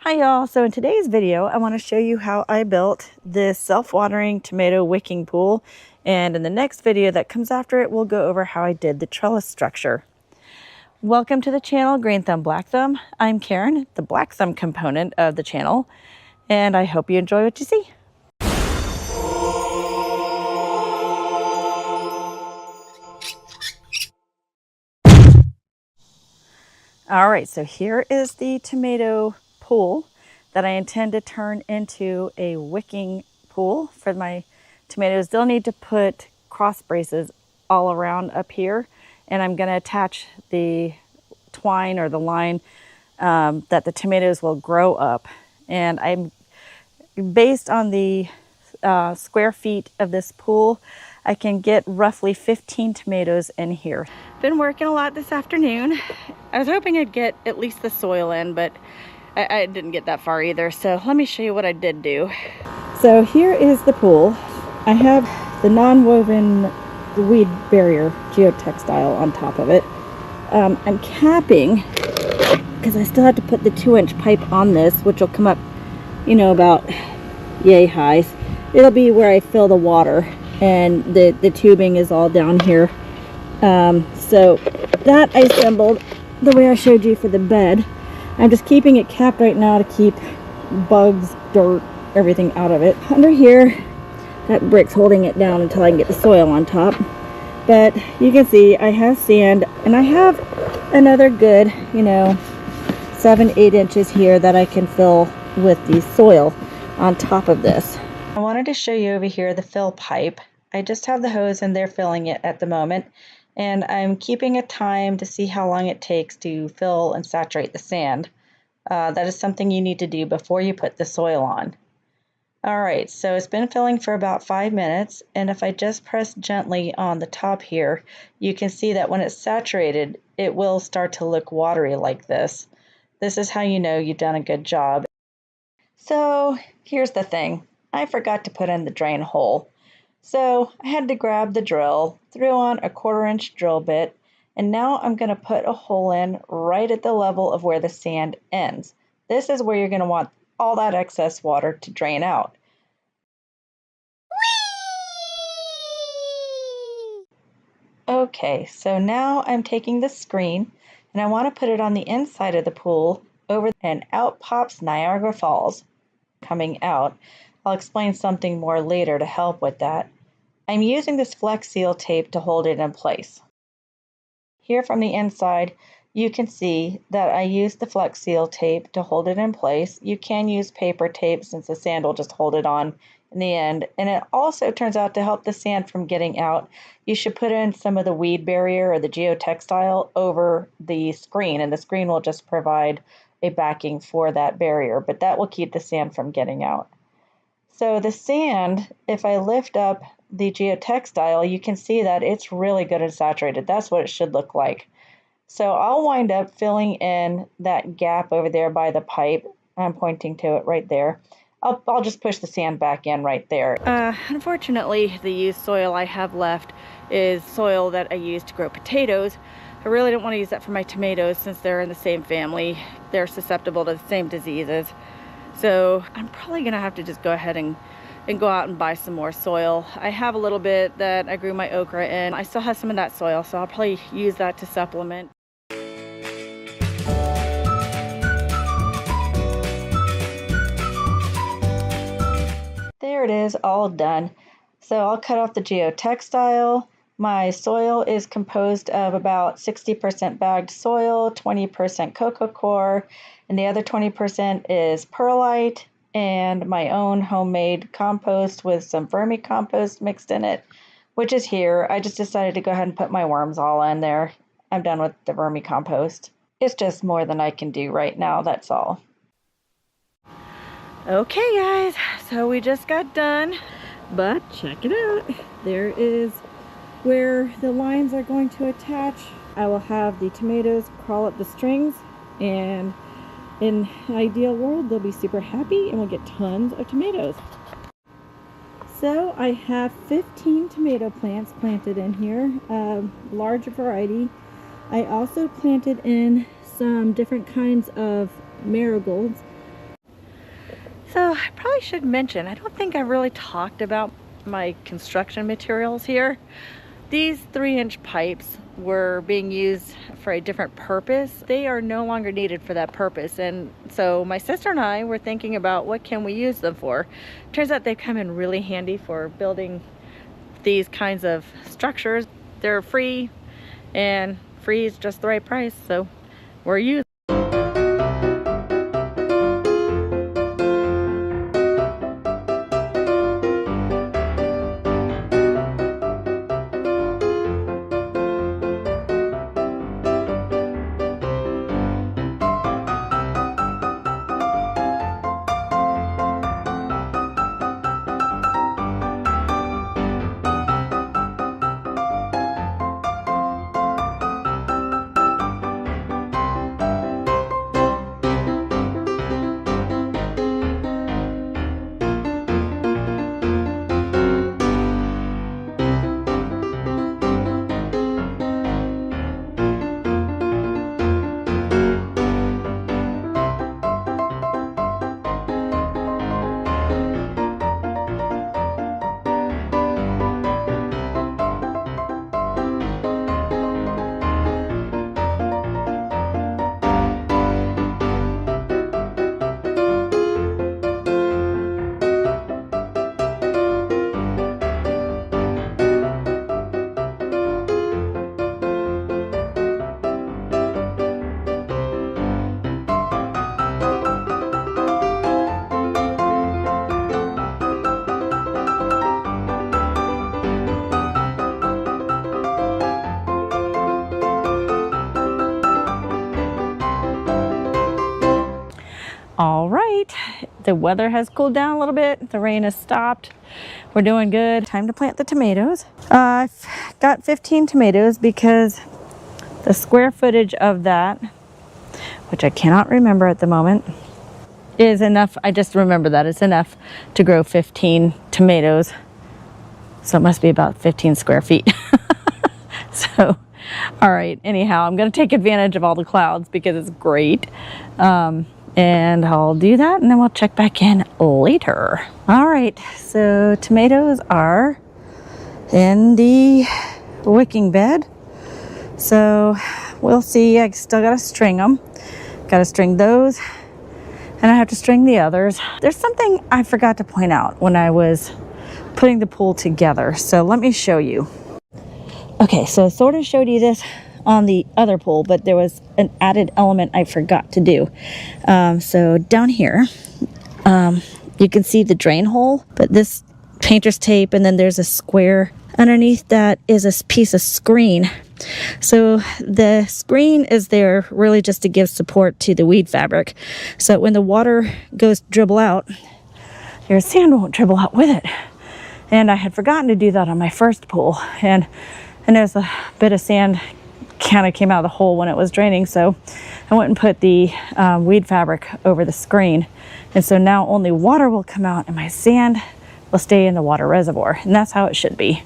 Hi y'all, so in today's video I want to show you how I built this self-watering tomato wicking pool, and in the next video that comes after it we'll go over how I did the trellis structure. Welcome to the channel Green Thumb Black Thumb. I'm Karen, the black thumb component of the channel, and I hope you enjoy what you see. Alright, so here is the tomato pool that I intend to turn into a wicking pool for my tomatoes. They'll need to put cross braces all around up here, and I'm going to attach the twine or the line that the tomatoes will grow up. And I'm based on the square feet of this pool, I can get roughly 15 tomatoes in here. Been working a lot this afternoon. I was hoping I'd get at least the soil in, but I didn't get that far either. So let me show you what I did do. So here is the pool. I have the non-woven weed barrier geotextile on top of it. I'm capping because I still have to put the 2-inch pipe on this, which will come up, you know, about yay high. It'll be where I fill the water, and the tubing is all down here. So that I assembled the way I showed you for the bed. I'm just keeping it capped right now to keep bugs, dirt, everything out of it. Under here, that brick's holding it down until I can get the soil on top. But you can see I have sand, and I have another good, 7-8 inches here that I can fill with the soil on top of this. I wanted to show you over here the fill pipe. I just have the hose and they're filling it at the moment, and I'm keeping a time to see how long it takes to fill and saturate the sand. That is something you need to do before you put the soil on. Alright, so it's been filling for about 5 minutes, and if I just press gently on the top here, you can see that when it's saturated, it will start to look watery like this. This is how you know you've done a good job. So here's the thing. I forgot to put in the drain hole. So I had to grab the drill, threw on a 1/4-inch drill bit, and now I'm going to put a hole in right at the level of where the sand ends. This is where you're going to want all that excess water to drain out. Okay, so now I'm taking the screen and I want to put it on the inside of the pool and out pops Niagara Falls. Coming out. I'll explain something more later to help with that. I'm using this Flex Seal tape to hold it in place. Here from the inside, you can see that I used the Flex Seal tape to hold it in place. You can use paper tape since the sand will just hold it on in the end. And it also turns out to help the sand from getting out, you should put in some of the weed barrier or the geotextile over the screen, and the screen will just provide a backing for that barrier, but that will keep the sand from getting out. So the sand, if I lift up the geotextile, you can see that it's really good and saturated. That's what it should look like. So I'll wind up filling in that gap over there by the pipe. I'm pointing to it right there. I'll just push the sand back in right there. Unfortunately, the used soil I have left is soil that I used to grow potatoes. I really don't want to use that for my tomatoes since they're in the same family. They're susceptible to the same diseases. So I'm probably going to have to just go ahead and go out and buy some more soil. I have a little bit that I grew my okra in. I still have some of that soil, so I'll probably use that to supplement. There it is, all done. So I'll cut off the geotextile. My soil is composed of about 60% bagged soil, 20% cocoa coir, and the other 20% is perlite and my own homemade compost with some vermicompost mixed in it, which is here. I just decided to go ahead and put my worms all in there. I'm done with the vermicompost. It's just more than I can do right now, that's all. Okay guys, so we just got done, but check it out. There is where the lines are going to attach. I will have the tomatoes crawl up the strings, and in an ideal world they'll be super happy and we'll get tons of tomatoes. So I have 15 tomato plants planted in here, a large variety. I also planted in some different kinds of marigolds. So I probably should mention, I don't think I really talked about my construction materials here. These 3-inch pipes were being used for a different purpose. They are no longer needed for that purpose. And so my sister and I were thinking about what can we use them for. Turns out they come in really handy for building these kinds of structures. They're free, and free is just the right price, so we're using. All right, the weather has cooled down a little bit. The rain has stopped. We're doing good. Time to plant the tomatoes. I've got 15 tomatoes because the square footage of that, which I cannot remember at the moment, is enough. I just remember that it's enough to grow 15 tomatoes. So it must be about 15 square feet. So, all right, anyhow, I'm gonna take advantage of all the clouds because it's great. And I'll do that and then we'll check back in later. All right, so tomatoes are in the wicking bed. So we'll see. I still gotta string them. Gotta string those and I have to string the others. There's something I forgot to point out when I was putting the pool together. So let me show you. Okay, so I sort of showed you this on the other pool, but there was an added element I forgot to do. So down here, you can see the drain hole, but this painter's tape, and then there's a square underneath that is a piece of screen. So the screen is there really just to give support to the weed fabric. So when the water goes dribble out, your sand won't dribble out with it. And I had forgotten to do that on my first pool. And there's a bit of sand kind of came out of the hole when it was draining, so I went and put the weed fabric over the screen, and so now only water will come out and my sand will stay in the water reservoir, and that's how it should be.